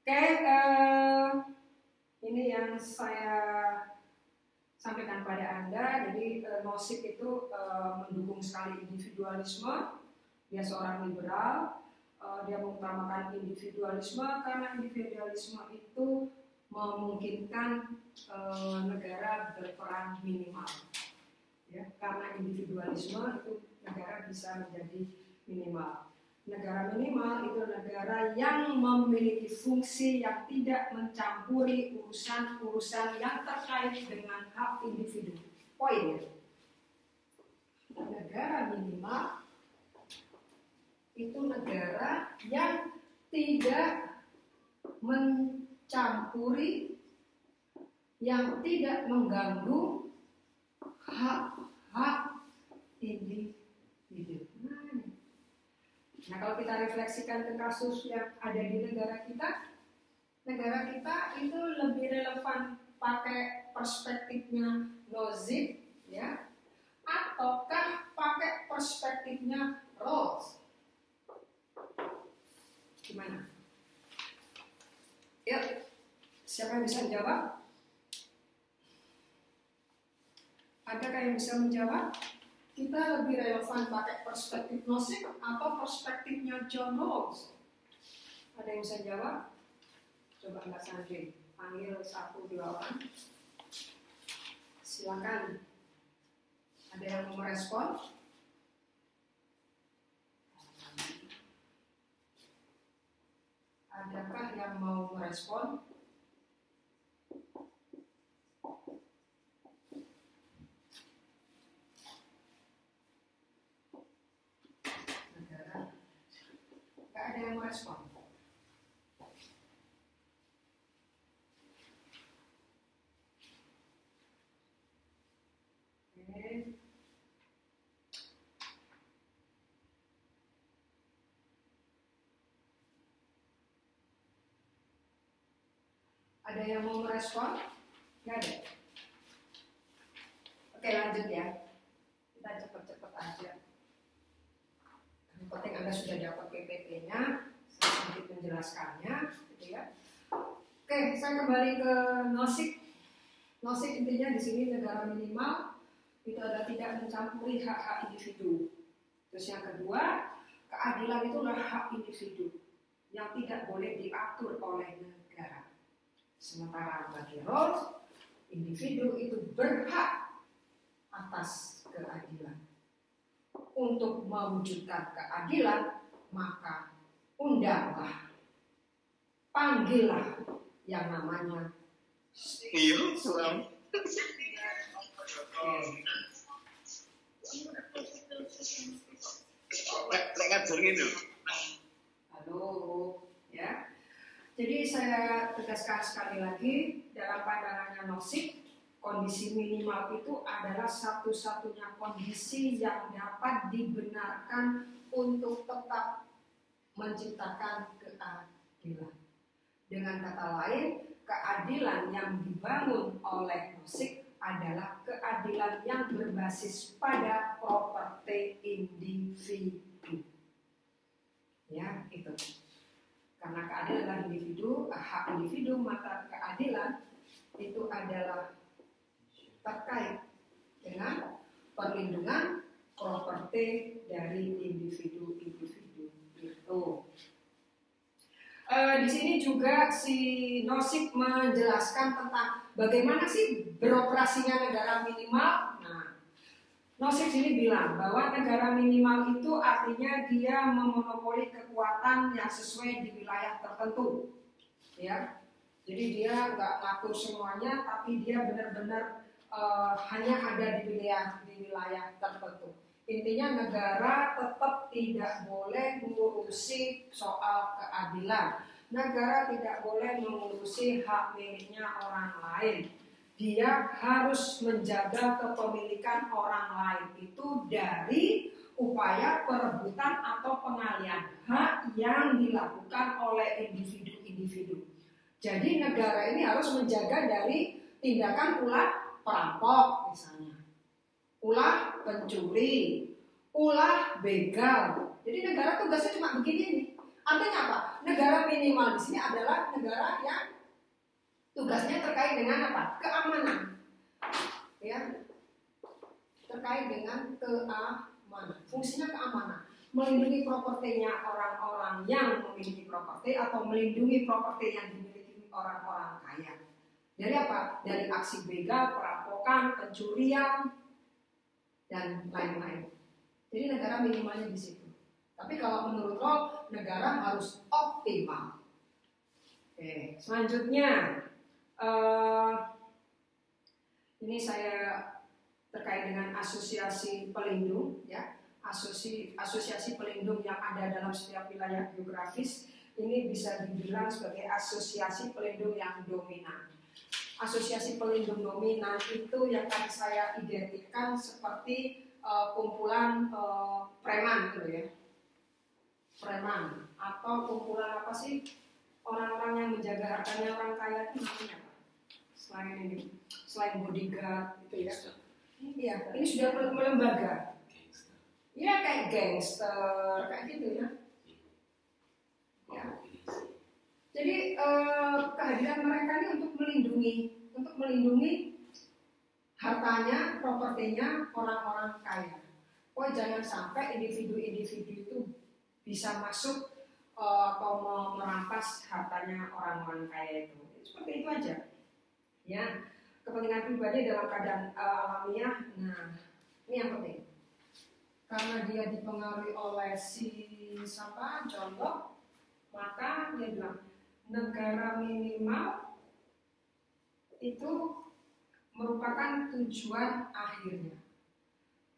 Oke, ini yang saya sampaikan pada Anda. Jadi Nozick itu mendukung sekali individualisme. Dia seorang liberal. Dia mengutamakan individualisme karena individualisme itu memungkinkan negara berperan minimal. Ya, karena individualisme itu negara bisa menjadi minimal. Negara minimal itu negara yang memiliki fungsi yang tidak mencampuri urusan-urusan yang terkait dengan hak individu. Poinnya, negara minimal itu negara yang tidak mencampuri, yang tidak mengganggu hak-hak individu. Nah, kalau kita refleksikan ke kasus yang ada di negara kita itu lebih relevan pakai perspektifnya Nozick, ya, ataukah pakai perspektifnya Rawls? Gimana? Ya, siapa yang bisa menjawab? Adakah yang bisa menjawab? Kita lebih relevan pakai perspektif Nozick atau perspektifnya John Rawls? Ada yang bisa jawab? Coba Mbak Sandri, panggil 1-2 orang. Silakan. Ada yang mau merespon? Adakah yang mau merespon? Ada yang merespon. Oke. Ada yang mau merespon? Nggak ada. Oke, lanjut ya. Kita cepet-cepet aja. Yang penting Anda sudah dapat PPT-nya, saya sedikit menjelaskannya, gitu ya. Oke, saya kembali ke Nozick. Nozick intinya di sini negara minimal itu adalah tidak mencampuri hak-hak individu. Terus yang kedua, keadilan itulah hak individu yang tidak boleh diatur oleh negara. Sementara bagi Rawls, individu itu berhak atas keadilan. Untuk mewujudkan keadilan, maka undanglah, panggillah yang namanya Islam. Halo, ya. Jadi saya tegaskan sekali lagi, dalam pandangannya Nozick, kondisi minimal itu adalah satu-satunya kondisi yang dapat dibenarkan untuk tetap menciptakan keadilan. Dengan kata lain, keadilan yang dibangun oleh Nozick adalah keadilan yang berbasis pada properti individu. Ya, itu. Karena keadilan adalah individu, hak individu, maka keadilan itu adalah terkait dengan perlindungan properti dari individu-individu itu. Di sini juga si Nozick menjelaskan tentang bagaimana sih beroperasinya negara minimal. Nah, Nozick sini bilang bahwa negara minimal itu artinya dia memonopoli kekuatan yang sesuai di wilayah tertentu, ya. Jadi dia nggak ngatur semuanya, tapi dia benar-benar hanya ada di wilayah tertentu. Intinya negara tetap tidak boleh mengurusi soal keadilan. Negara tidak boleh mengurusi hak miliknya orang lain. Dia harus menjaga kepemilikan orang lain itu dari upaya perebutan atau pengalihan hak yang dilakukan oleh individu-individu. Jadi negara ini harus menjaga dari tindakan ulah perampok misalnya, ulah pencuri, ulah begal. Jadi negara tugasnya cuma begini nih. Artinya apa? Negara minimal di sini adalah negara yang tugasnya terkait dengan apa? Keamanan. Ya. Terkait dengan keamanan. Fungsinya keamanan. Melindungi propertinya orang-orang yang memiliki properti atau melindungi properti yang dimiliki orang-orang kaya. Dari apa? Dari aksi begal, perampokan, pencurian, dan lain-lain. Jadi negara minimalnya di situ. Tapi kalau menurut lo, negara harus optimal. Oke, selanjutnya ini saya terkait dengan asosiasi pelindung, ya. Asosiasi pelindung yang ada dalam setiap wilayah geografis ini bisa dibilang sebagai asosiasi pelindung yang dominan. Asosiasi pelindung dominan itu yang tadi saya identikan seperti kumpulan preman gitu ya. Preman atau kumpulan apa sih? Orang-orang yang menjaga hartanya orang kaya itu namanya apa? Selain bodyguard gitu ya. Iya, ini sudah melembaga. Ya kayak gangster, kayak gitu ya. Ya. Jadi kehadiran mereka ini untuk melindungi hartanya, propertinya orang-orang kaya. Oh jangan sampai individu-individu itu bisa masuk atau merampas hartanya orang-orang kaya itu. Seperti itu aja. Ya, kepentingan pribadi dalam keadaan alamiah. Nah, ini yang penting. Karena dia dipengaruhi oleh John Locke, maka dia bilang negara minimal itu merupakan tujuan akhirnya.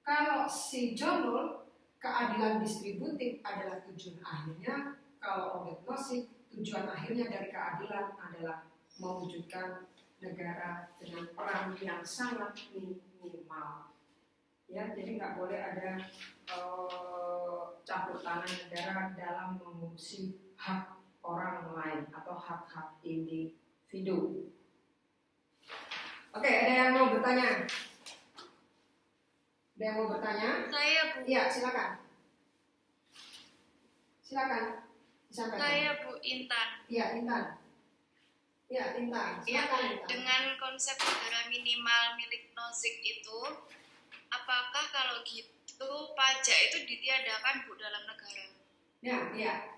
Kalau si John Locke, keadilan distributif adalah tujuan akhirnya. Kalau Robert Nozick, tujuan akhirnya dari keadilan adalah mewujudkan negara dengan peran yang sangat minimal. Ya, jadi nggak boleh ada campur tangan negara dalam mengurusi hak orang lain atau hak-hak individu. Oke, ada yang mau bertanya? Ada yang mau bertanya? Saya, Bu. Iya, silakan. Silakan. Disampaikan. Saya, Bu Intan. Iya, Intan. Iya, Intan. Silakan, Intan. Dengan konsep negara minimal milik Nozick itu, apakah kalau gitu pajak itu ditiadakan, Bu, dalam negara? Ya, iya.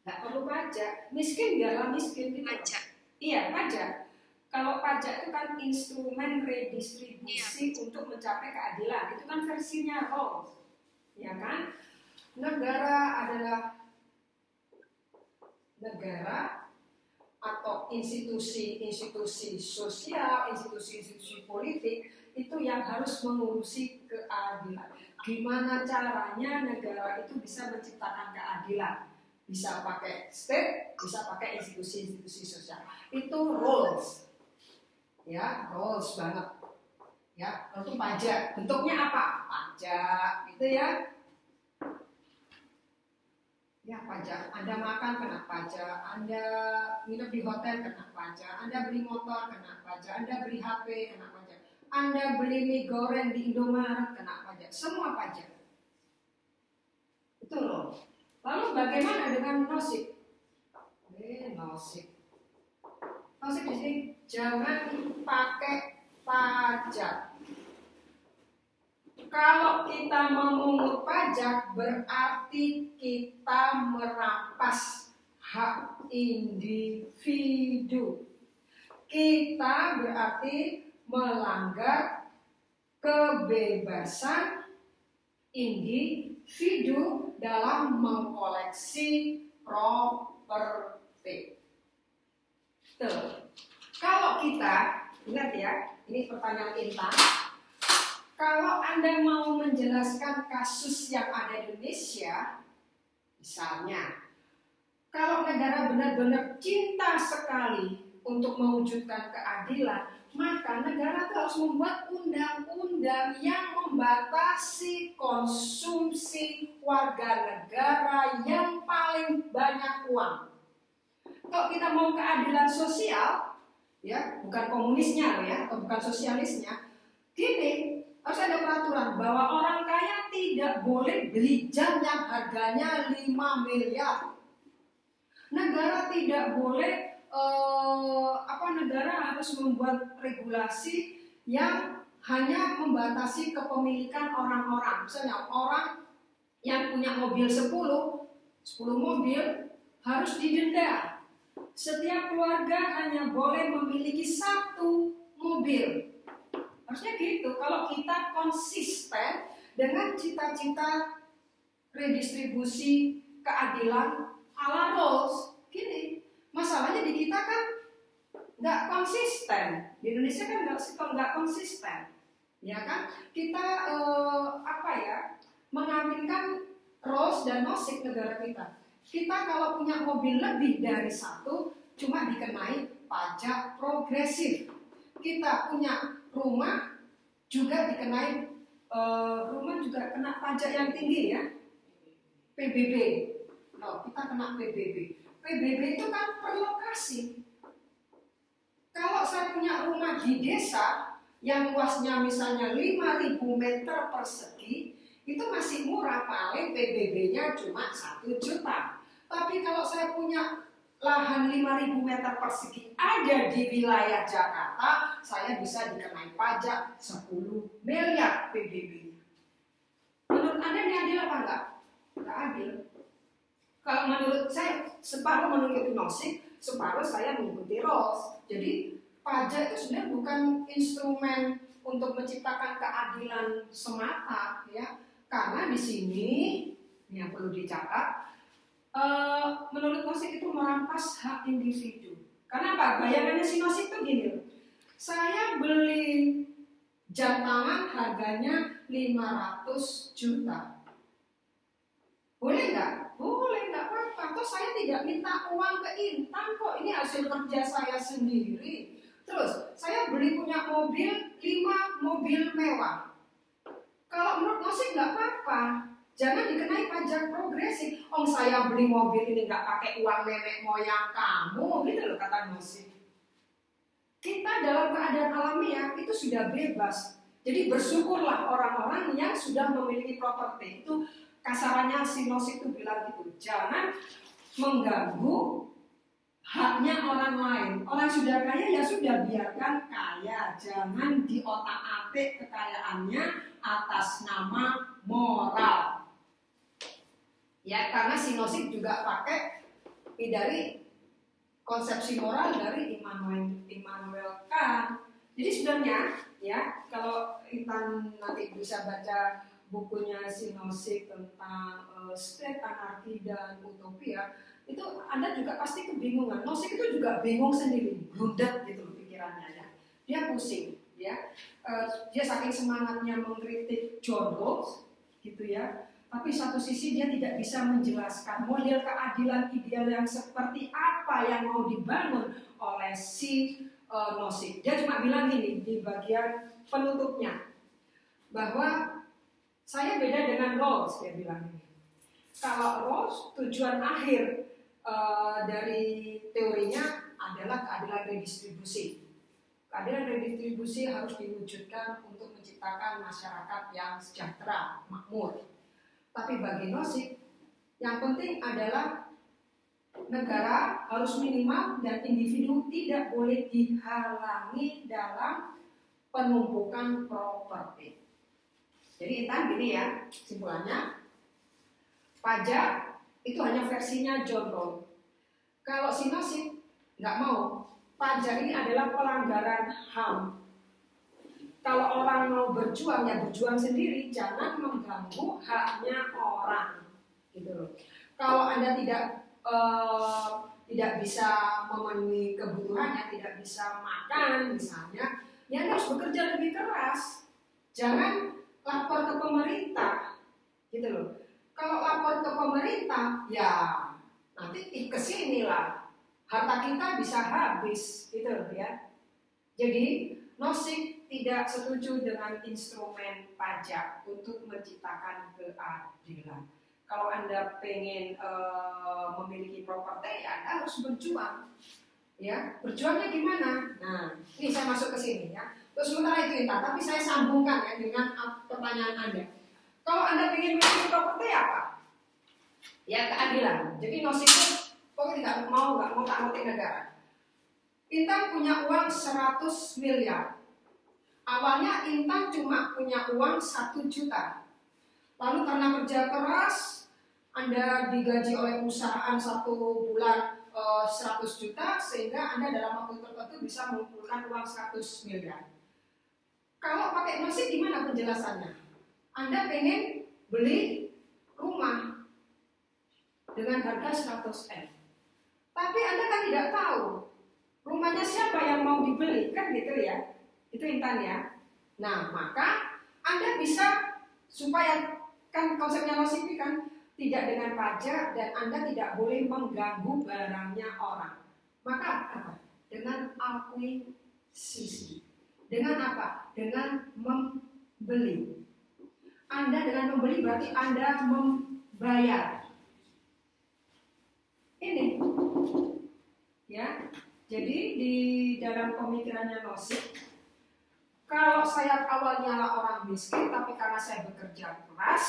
Nggak perlu pajak. Miskin biarlah miskin gitu. Pajak. Iya, pajak. Kalau pajak itu kan instrumen redistribusi untuk mencapai keadilan. Itu kan versinya Rawls. Ya kan? Negara adalah negara atau institusi-institusi sosial, institusi-institusi politik itu yang harus mengurusi keadilan. Gimana caranya negara itu bisa menciptakan keadilan? Bisa pakai state, bisa pakai institusi-institusi sosial. Itu rules. Ya, rules banget. Ya, itu pajak. Bentuknya apa? Pajak, gitu ya. Ya, pajak. Anda makan kena pajak, Anda nginep di hotel kena pajak, Anda beli motor kena pajak, Anda beli HP kena pajak, Anda beli mie goreng di Indomaret kena pajak, semua pajak. Itu loh. Lalu bagaimana dengan Nozick? Nozick di sini jangan pakai pajak. Kalau kita memungut pajak berarti kita merampas hak individu. Kita berarti melanggar kebebasan individu dalam mengkoleksi properti. Tuh. Kalau kita, ingat ya, ini pertanyaan Intan. Kalau Anda mau menjelaskan kasus yang ada di Indonesia, misalnya, kalau negara benar-benar cinta sekali untuk mewujudkan keadilan, maka negara itu harus membuat undang-undang yang membatasi konsumsi warga negara yang paling banyak uang. Kalau kita mau keadilan sosial, ya bukan komunisnya ya, atau bukan sosialisnya, gini. Harus ada peraturan bahwa orang kaya tidak boleh beli jam yang harganya 5 miliar. Negara tidak boleh negara harus membuat regulasi yang hanya membatasi kepemilikan orang-orang. Misalnya orang yang punya mobil 10 mobil harus didenda. Setiap keluarga hanya boleh memiliki 1 mobil. Harusnya gitu. Kalau kita konsisten dengan cita-cita redistribusi keadilan ala Rawls, gini, masalahnya di kita kan nggak konsisten. Di Indonesia kan nggak konsisten, ya kan? Kita mengaminkan Rawls dan Nozick negara kita. Kita kalau punya mobil lebih dari 1 cuma dikenai pajak progresif. Kita punya rumah juga dikenai rumah juga kena pajak yang tinggi ya, PBB. Kita kena PBB. PBB itu kan per lokasi. Kalau saya punya rumah di desa yang luasnya misalnya 5.000 meter persegi, itu masih murah, paling PBB-nya cuma 1 juta. Tapi kalau saya punya lahan 5.000 meter persegi ada di wilayah Jakarta, saya bisa dikenai pajak 10 miliar PBB-nya. Menurut Anda ini adil apa enggak? Enggak adil. Kalau menurut saya, separuh mengikuti Nozick, separuh saya mengikuti Rawls. Jadi pajak itu sebenarnya bukan instrumen untuk menciptakan keadilan semata, ya. Karena di sini yang perlu dicatat, menurut Nozick itu merampas hak individu. Karena apa? Bayangannya si Nozick itu gini loh. Saya beli jam tangan harganya 500 juta. Boleh nggak? Boleh, nggak apa-apa. Toh saya tidak minta uang ke Intan kok. Ini hasil kerja saya sendiri. Terus, saya beli punya mobil, 5 mobil mewah. Kalau menurut Nozick nggak apa-apa. Jangan dikenai pajak progresif. Saya beli mobil ini nggak pakai uang nenek moyang kamu, gitu loh kata Nozick. Kita dalam keadaan alamiah itu sudah bebas. Jadi bersyukurlah orang-orang yang sudah memiliki properti. Itu kasarannya si Nozick itu bilang gitu. Jangan mengganggu haknya orang lain. Orang sudah kaya ya sudah, biarkan kaya. Jangan diotak-atik kekayaannya atas nama moral. Ya, karena si Nozick juga pakai dari konsepsi moral dari Immanuel Kant. Jadi sebenarnya ya, kalau Intan nanti bisa baca bukunya si Nozick tentang state, anarki, dan utopia, itu Anda juga pasti kebingungan. Nozick itu juga bingung sendiri, bludak gitu pikirannya ya. Dia pusing ya. Dia saking semangatnya mengkritik John Rawls gitu ya. Tapi satu sisi dia tidak bisa menjelaskan model keadilan ideal yang seperti apa yang mau dibangun oleh si Nozick. Dia cuma bilang gini di bagian penutupnya, bahwa saya beda dengan Rawls, dia bilang ini. Kalau Rawls, tujuan akhir dari teorinya adalah keadilan redistribusi. Keadilan redistribusi harus diwujudkan untuk menciptakan masyarakat yang sejahtera, makmur. Tapi bagi Nozick, yang penting adalah negara harus minimal dan individu tidak boleh dihalangi dalam penumpukan properti. Jadi Intan gini ya, kesimpulannya, pajak itu hanya versinya John Rawls. Kalau si Nozick nggak mau, pajak ini adalah pelanggaran HAM. Kalau orang mau berjuang, ya berjuang sendiri, jangan mengganggu haknya orang, gitu loh. Kalau Anda tidak bisa memenuhi kebutuhannya, tidak bisa makan misalnya, ya Anda harus bekerja lebih keras. Jangan lapor ke pemerintah, gitu loh. Kalau lapor ke pemerintah, ya nanti kesinilah harta kita bisa habis, gitu loh ya. Jadi Nozick tidak setuju dengan instrumen pajak untuk menciptakan keadilan. Kalau Anda pengen memiliki properti, ya Anda harus berjuang. Ya, berjuangnya gimana? Nah, ini saya masuk ke sini ya. Terus sementara itu Intan, tapi saya sambungkan ya dengan pertanyaan Anda. Kalau Anda ingin memiliki properti apa? Ya keadilan. Jadi Nozick itu nggak mau ngotak-ngotik negara. Intan punya uang 100 miliar. Awalnya Intan cuma punya uang 1 juta. Lalu karena kerja keras, Anda digaji oleh perusahaan 1 bulan 100 juta, sehingga Anda dalam waktu tertentu bisa mengumpulkan uang 100 miliar. Kalau pakai nosik gimana penjelasannya? Anda pengen beli rumah dengan harga 100 M. Tapi Anda kan tidak tahu rumahnya siapa yang mau dibeli, kan gitu ya. Itu Intan ya. Nah, maka Anda bisa, supaya kan konsepnya nosik ini kan tidak dengan pajak dan Anda tidak boleh mengganggu barangnya orang. Maka apa? Dengan akuisisi. Dengan apa? Dengan membeli. Anda dengan membeli berarti Anda membayar. Ini. Ya. Jadi di dalam pemikirannya nosik, kalau saya awalnya lah orang miskin, tapi karena saya bekerja keras,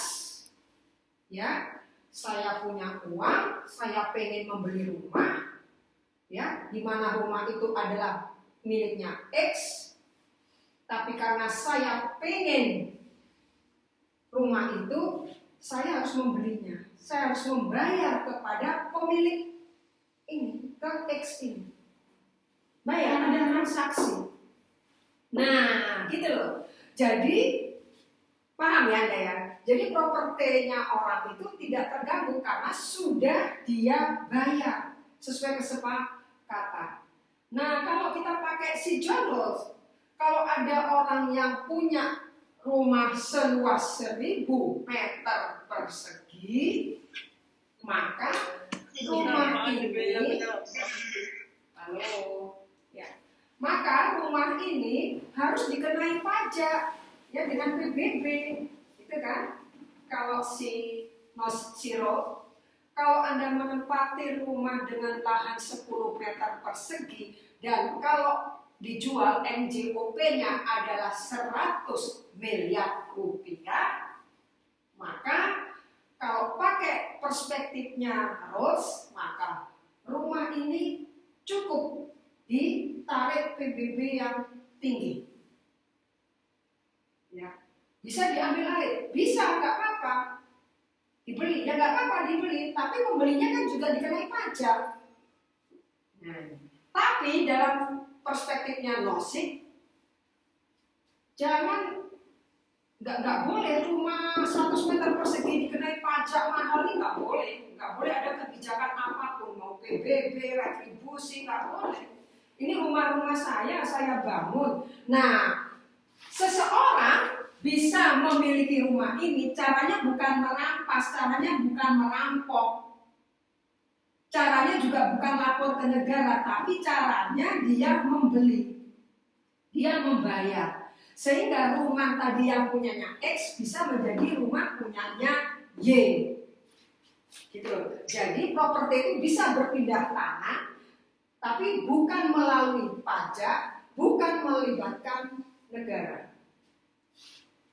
ya, saya punya uang, saya pengen membeli rumah, ya, di mana rumah itu adalah miliknya X, tapi karena saya pengen rumah itu, saya harus membelinya, saya harus membayar kepada pemilik ini, ke X ini. Bayar, ada transaksi. Nah, gitu loh. Jadi, paham ya Anda ya? Jadi propertinya orang itu tidak terganggu karena sudah dia bayar sesuai kesepakatan. Nah, kalau kita pakai si John Rawls, kalau ada orang yang punya rumah seluas 1000 meter persegi, maka rumah ini, maka rumah ini harus dikenai pajak ya dengan PBB, itu kan? Kalau si Rawls, kalau Anda menempati rumah dengan lahan 10 meter persegi dan kalau dijual NJOP-nya adalah 100 miliar rupiah, maka kalau pakai perspektifnya Rawls, maka rumah ini cukup ditarik PBB yang tinggi. Ya, bisa diambil alih, bisa nggak apa-apa, dibeli, ya nggak apa-apa dibeli, tapi pembelinya kan juga dikenai pajak. Nah, tapi dalam perspektifnya nosik, jangan nggak boleh rumah 100 meter persegi dikenai pajak mahal, ini nggak boleh ada kebijakan apapun, mau PBB, retribusi, nggak boleh. Ini rumah-rumah saya bangun. Nah, seseorang bisa memiliki rumah ini, caranya bukan merampas, caranya bukan merampok, caranya juga bukan lapor ke negara, tapi caranya dia membeli, dia membayar. Sehingga rumah tadi yang punyanya X bisa menjadi rumah punyanya Y. Gitu. Jadi properti itu bisa berpindah tanah, tapi bukan melalui pajak, bukan melibatkan negara.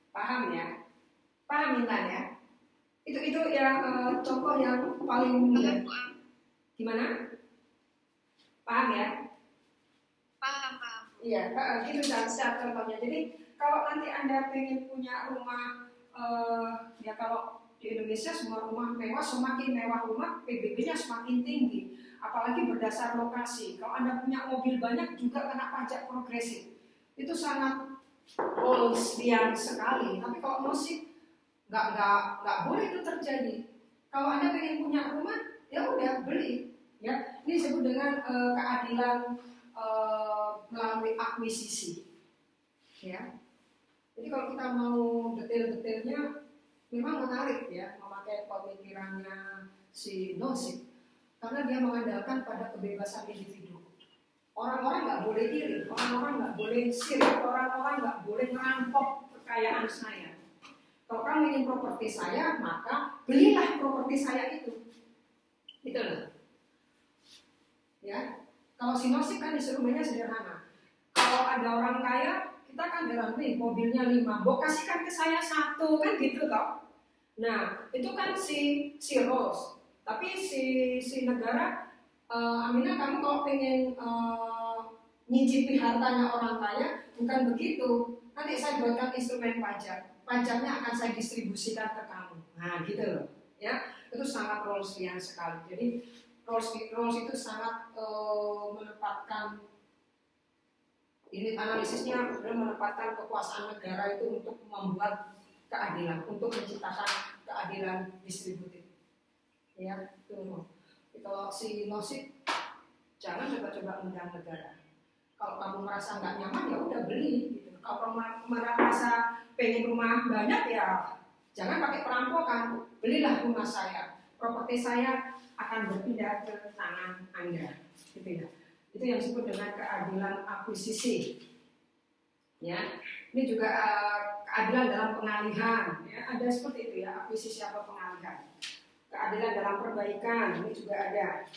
Paham ya? Paham Intan ya? Itu yang contoh yang paling mudah. Gimana? Paham ya? Paham. Iya, gitu contohnya. Jadi kalau nanti Anda pengen punya rumah, ya kalau di Indonesia semua rumah mewah, semakin mewah rumah PBB-nya semakin tinggi. Apalagi berdasar lokasi. Kalau Anda punya mobil banyak juga kena pajak progresif. Itu sangat Rawlsian sekali. Tapi kalau nosik nggak boleh itu terjadi. Kalau Anda pengen punya rumah, ya udah beli. Ya, ini disebut dengan keadilan melalui akuisisi. Ya. Jadi kalau kita mau detail-detailnya, memang menarik ya memakai pemikirannya si nosik. Karena dia mengandalkan pada kebebasan individu. Orang-orang nggak boleh iri, orang-orang nggak boleh sirik, orang-orang nggak boleh merampok kekayaan saya. Kalau kamu ingin properti saya, maka belilah properti saya itu. Gitu loh. Ya, kalau si nosik kan disuruh mainnya sederhana. Kalau ada orang kaya, kita kan bilang nih mobilnya 5, mau kasihkan ke saya 1, kan gitu toh. Nah, itu kan si Rawls. Tapi si negara Aminah, kamu kalau pengen nyicipi hartanya orang kaya, bukan begitu. Nanti saya buatkan instrumen pajak, pajaknya akan saya distribusikan ke kamu. Nah, gitu loh, ya. Itu sangat Rawlsian sekali. Jadi Rawls itu sangat menempatkan unit analisisnya, menempatkan kekuasaan negara itu untuk membuat keadilan, untuk menciptakan keadilan distributif. Ya, itu. Kalau si Nozick, jangan coba-coba undang negara. Kalau kamu merasa nggak nyaman, ya udah beli. Gitu. Kalau kamu merasa pengen rumah banyak, ya jangan pakai perampokan. Belilah rumah saya, properti saya akan berpindah ke tangan Anda. Gitu ya. Itu yang disebut dengan keadilan akuisisi. Ya, ini juga keadilan dalam pengalihan. Ya, ada seperti itu ya, akuisisi atau pengalihan. Keadilan dalam perbaikan, ini juga ada.